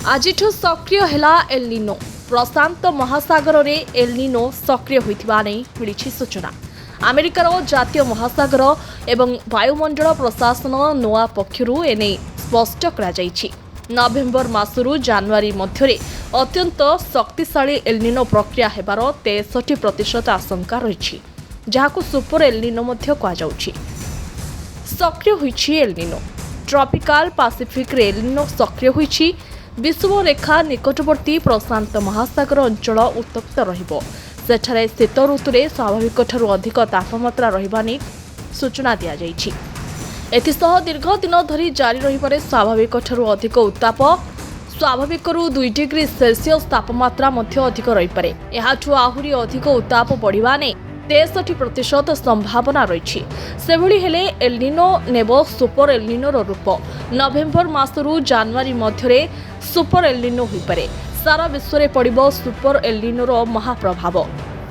आजिठु सक्रिय हेला El Nino प्रशांत महासागर में एल निनो सक्रिय होइथिबा नै मिलिछि सूचना। अमेरिकार जातीय महासागर एवं वायुमंडल प्रशासन नोआ पक्षरु एने स्पष्ट करा जाइछि। नवेम्बर मासरु जनवरी मध्यरे अत्यंत शक्तिशाली एल निनो प्रक्रिया हेबार 63% आशंका रहिछि, जहाकु सुपर एल निनो मध्य कहा जाउछि। सक्रिय होइछि एल निनो। ट्रॉपिकल पैसिफिक रे एल निनो सक्रिय होइछि। विषुवरेखा निकटवर्ती प्रशांत महासागर अंचल उत्तप्त रहिबो। सेठारे शीत ऋतुरे स्वाभाविक ठारू अधिक तापमात्रा रहिबा नै सूचना दिया जाइछि। एथिसह दीर्घ दिन धरी जारी रहिबारे स्वाभाविक ठारू अधिक उत्ताप स्वाभाविकरू 2 डिग्री सेल्सियस तापमात्रा मध्य अधिक रहिपारे। एहाठू आहुरी अधिक उत्ताप बढ़िबा नै 63% संभावना रही। सेभली हेले एल निनो नेबो सुपर एल निनो रूप। नवेम्बर मासरु जनवरी मध्यरे सुपर एल निनो होइपारे। सारा विश्व में पड़िबो सुपर एल निनोर महाप्रभाव।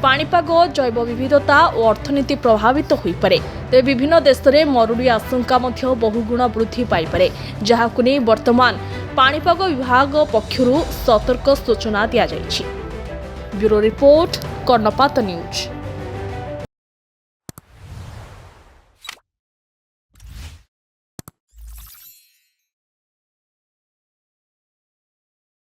पाणीपाग जैव विविधता और अर्थनीति प्रभावित होइपारे। तेज विभिन्न देश में मरुड़ी आशंका मध्य बहुगुण वृद्धि पाइपारे, जहाकु नै वर्तमान पाणीपाग विभाग पक्षरु सतर्क सूचना दिया जाइछि। Bureau report Karnapat news.